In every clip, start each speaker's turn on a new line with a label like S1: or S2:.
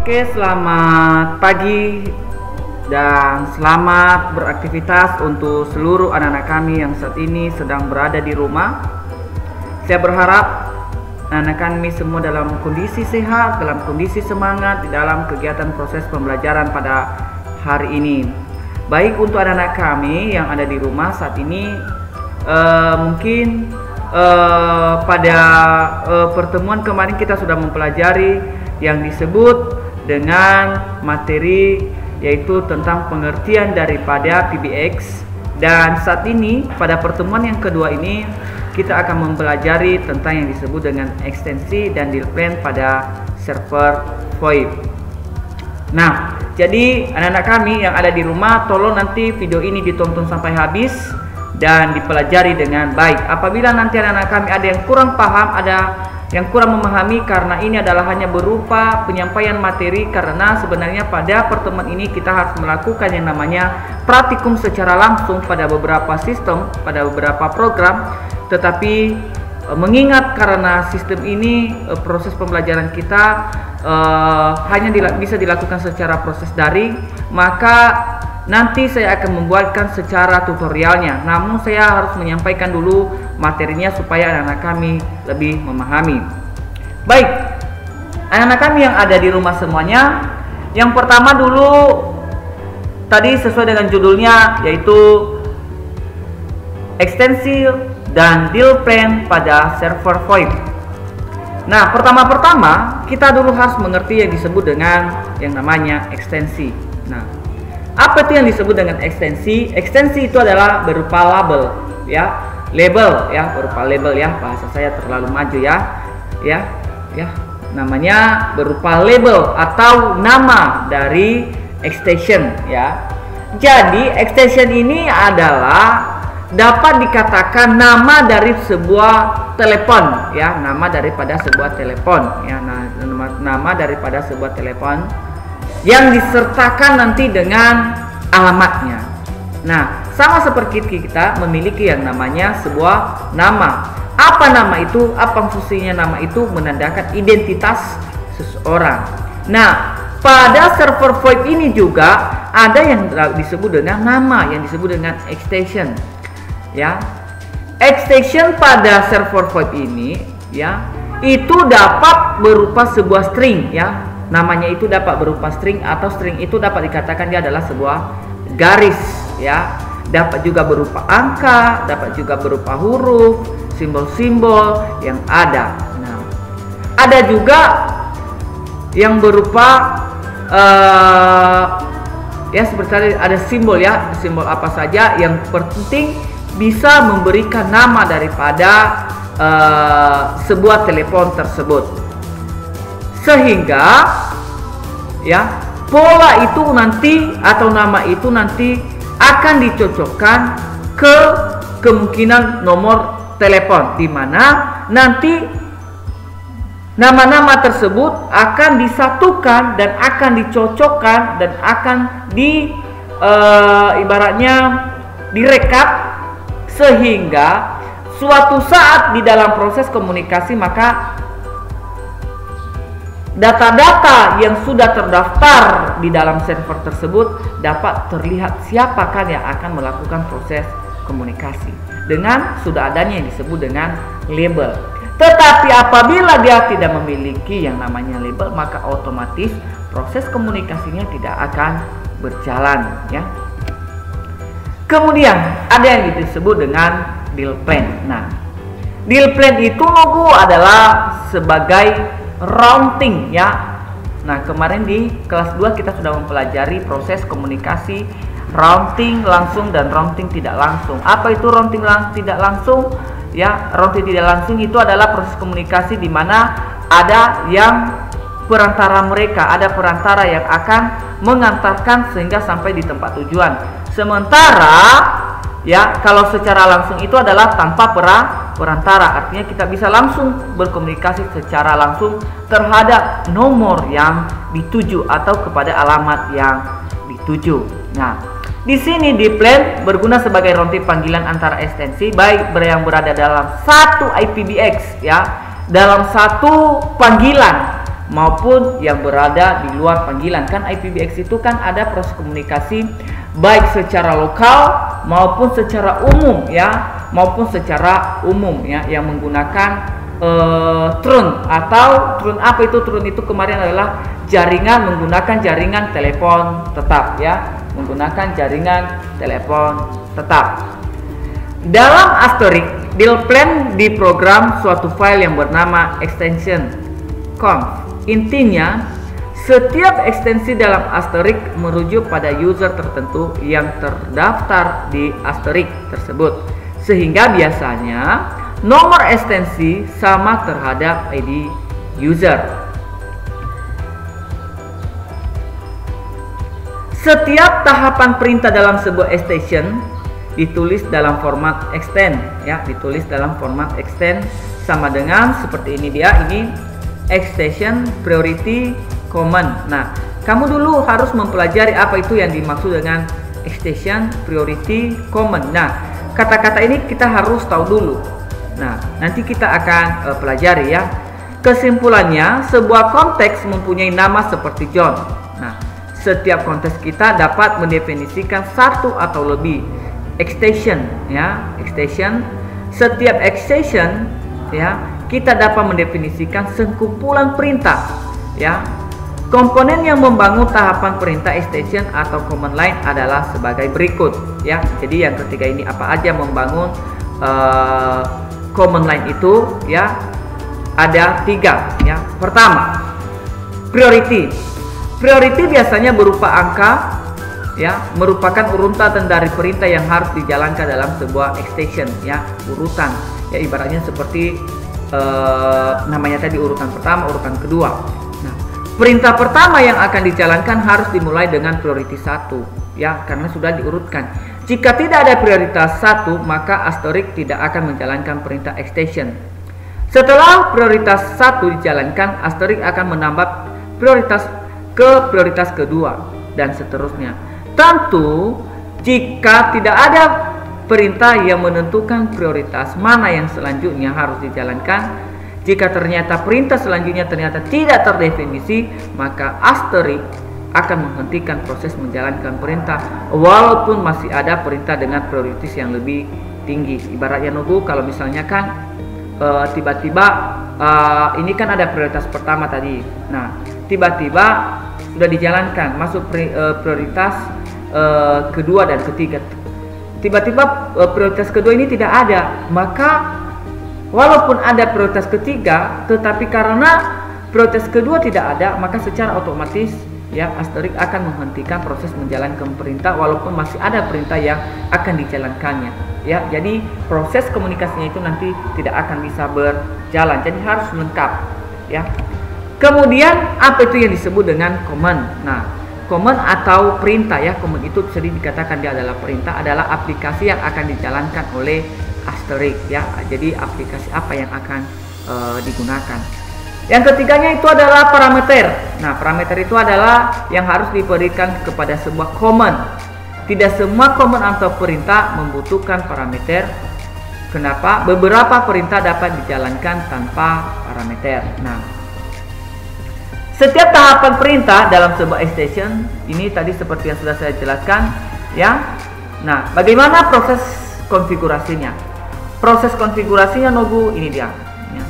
S1: Oke, selamat pagi dan selamat beraktivitas untuk seluruh anak-anak kami yang saat ini sedang berada di rumah. Saya berharap anak kami semua dalam kondisi sehat, dalam kondisi semangat di dalam kegiatan proses pembelajaran pada hari ini. Baik untuk anak-anak kami yang ada di rumah saat ini, mungkin pada pertemuan kemarin kita sudah mempelajari yang disebut dengan materi yaitu tentang pengertian daripada PBX, dan saat ini pada pertemuan yang kedua ini kita akan mempelajari tentang yang disebut dengan ekstensi dan deal plan pada server VoIP. Nah, jadi anak-anak kami yang ada di rumah, tolong nanti video ini ditonton sampai habis dan dipelajari dengan baik. Apabila nanti anak-anak kami ada yang kurang paham, ada yang kurang memahami, karena ini adalah hanya berupa penyampaian materi, karena sebenarnya pada pertemuan ini kita harus melakukan yang namanya praktikum secara langsung pada beberapa sistem, pada beberapa program. Tetapi mengingat karena sistem ini proses pembelajaran kita hanya bisa dilakukan secara proses daring, maka nanti saya akan membuatkan secara tutorialnya. Namun saya harus menyampaikan dulu materinya supaya anak-anak kami lebih memahami. Baik, anak-anak kami yang ada di rumah semuanya, yang pertama dulu tadi sesuai dengan judulnya yaitu ekstensi dan deal plan pada server VoIP. Nah, pertama-tama kita dulu harus mengerti yang disebut dengan yang namanya ekstensi. Nah, apa itu yang disebut dengan ekstensi? Ekstensi itu adalah berupa label, ya, label, ya, berupa label, ya. Bahasa saya terlalu maju, ya, namanya berupa label atau nama dari extension, ya. Jadi extension ini adalah dapat dikatakan nama dari sebuah telepon, ya, nama daripada sebuah telepon, ya, nama daripada sebuah telepon yang disertakan nanti dengan alamatnya. Nah, sama seperti kita memiliki yang namanya sebuah nama. Apa nama itu? Apa fungsinya nama itu? Menandakan identitas seseorang. Nah, pada server VoIP ini juga ada yang disebut dengan nama, yang disebut dengan extension, ya. Extension pada server VoIP ini, ya, itu dapat berupa sebuah string, ya. Namanya itu dapat berupa string, atau string itu dapat dikatakan dia adalah sebuah garis, ya. Dapat juga berupa angka, dapat juga berupa huruf, simbol-simbol yang ada. Nah, ada juga yang berupa ya seperti tadi ada simbol, ya, simbol apa saja yang penting bisa memberikan nama daripada sebuah telepon tersebut, sehingga, ya, pola itu nanti atau nama itu nanti akan dicocokkan ke kemungkinan nomor telepon, di mana nanti nama-nama tersebut akan disatukan dan akan dicocokkan dan akan ibaratnya direkap, sehingga suatu saat di dalam proses komunikasi maka data-data yang sudah terdaftar di dalam server tersebut dapat terlihat siapakah yang akan melakukan proses komunikasi dengan sudah adanya yang disebut dengan label. Tetapi apabila dia tidak memiliki yang namanya label, maka otomatis proses komunikasinya tidak akan berjalan, ya. Kemudian ada yang disebut dengan deal plan. Nah, deal plan itu logo adalah sebagai routing, ya. Nah, kemarin di kelas 2 kita sudah mempelajari proses komunikasi routing langsung dan routing tidak langsung. Apa itu routing tidak langsung? Ya, routing tidak langsung itu adalah proses komunikasi di mana ada yang perantara mereka, ada perantara yang akan mengantarkan sehingga sampai di tempat tujuan. Sementara, ya, kalau secara langsung itu adalah tanpa perantara, artinya kita bisa langsung berkomunikasi secara langsung terhadap nomor yang dituju atau kepada alamat yang dituju. Nah, di sini deal plan berguna sebagai routing panggilan antara ekstensi baik yang berada dalam satu IPBX, ya, dalam satu panggilan maupun yang berada di luar panggilan. Kan IPBX itu kan ada proses komunikasi baik secara lokal maupun secara umum ya, yang menggunakan TRUN atau TRUN. Apa itu TRUN? Itu kemarin adalah jaringan, menggunakan jaringan telepon tetap ya, menggunakan jaringan telepon tetap. Dalam Asterisk, Dealplan diprogram suatu file yang bernama extension conf. Intinya, setiap ekstensi dalam Asterisk merujuk pada user tertentu yang terdaftar di Asterisk tersebut, sehingga biasanya nomor ekstensi sama terhadap ID user. Setiap tahapan perintah dalam sebuah extension ditulis dalam format extend ya, sama dengan seperti ini dia, ini extension priority common. Nah, kamu dulu harus mempelajari apa itu yang dimaksud dengan extension priority common. Nah, kata-kata ini kita harus tahu dulu. Nah, nanti kita akan pelajari ya. Kesimpulannya, sebuah konteks mempunyai nama seperti John. Nah, setiap konteks kita dapat mendefinisikan satu atau lebih extension ya, extension. Setiap extension ya, kita dapat mendefinisikan sekumpulan perintah ya. Komponen yang membangun tahapan perintah extension atau command line adalah sebagai berikut ya. Jadi yang ketiga ini apa aja membangun command line itu ya, ada 3 ya. Pertama, priority. Priority biasanya berupa angka ya, merupakan urutan dari perintah yang harus dijalankan dalam sebuah extension ya, urutan ya, ibaratnya seperti namanya tadi, urutan pertama, urutan kedua. Nah, perintah pertama yang akan dijalankan harus dimulai dengan prioritas 1 ya, karena sudah diurutkan. Jika tidak ada prioritas 1, maka Asterisk tidak akan menjalankan perintah extension. Setelah prioritas 1 dijalankan, Asterisk akan menambah prioritas ke prioritas kedua dan seterusnya. Tentu jika tidak ada perintah yang menentukan prioritas mana yang selanjutnya harus dijalankan, jika ternyata perintah selanjutnya ternyata tidak terdefinisi, maka Asterisk akan menghentikan proses menjalankan perintah walaupun masih ada perintah dengan prioritas yang lebih tinggi. Ibaratnya nunggu, kalau misalnya kan tiba-tiba ini kan ada prioritas pertama tadi. Nah, tiba-tiba sudah dijalankan masuk prioritas kedua dan ketiga. Tiba-tiba prioritas kedua ini tidak ada, maka walaupun ada prioritas ketiga, tetapi karena prioritas kedua tidak ada, maka secara otomatis ya Asterisk akan menghentikan proses menjalankan perintah walaupun masih ada perintah yang akan dijalankannya ya. Jadi proses komunikasinya itu nanti tidak akan bisa berjalan, jadi harus lengkap ya. Kemudian apa itu yang disebut dengan command? Nah, command atau perintah ya, command itu sering dikatakan dia adalah perintah, adalah aplikasi yang akan dijalankan oleh Asterisk ya. Jadi aplikasi apa yang akan digunakan. Yang ketiganya itu adalah parameter. Nah, parameter itu adalah yang harus diberikan kepada sebuah command. Tidak semua command atau perintah membutuhkan parameter. Kenapa? Beberapa perintah dapat dijalankan tanpa parameter. Nah, setiap tahapan perintah dalam sebuah extension ini tadi seperti yang sudah saya jelaskan ya. Nah, bagaimana proses konfigurasinya? Proses konfigurasinya Nogu ini dia. Ya.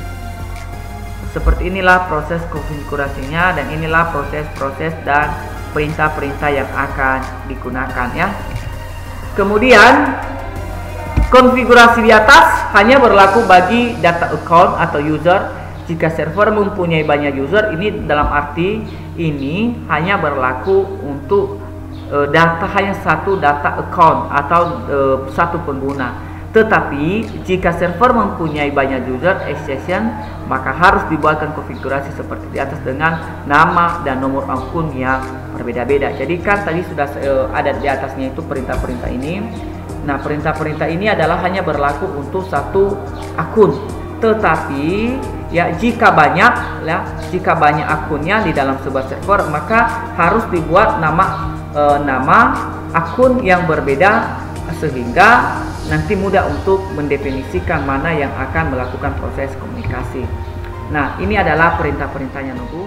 S1: Seperti inilah proses konfigurasinya, dan inilah proses-proses dan perintah-perintah yang akan digunakan ya. Kemudian konfigurasi di atas hanya berlaku bagi data account atau user. Jika server mempunyai banyak user, ini dalam arti ini hanya berlaku untuk data hanya satu data account atau satu pengguna. Tetapi jika server mempunyai banyak user extension, maka harus dibuatkan konfigurasi seperti di atas dengan nama dan nomor akun yang berbeda-beda. Jadi kan tadi sudah ada di atasnya itu perintah-perintah ini. Nah, perintah-perintah ini adalah hanya berlaku untuk satu akun. Tetapi ya jika banyak akunnya di dalam sebuah server, maka harus dibuat nama akun yang berbeda sehingga nanti mudah untuk mendefinisikan mana yang akan melakukan proses komunikasi. Nah, ini adalah perintah-perintahnya Nobu.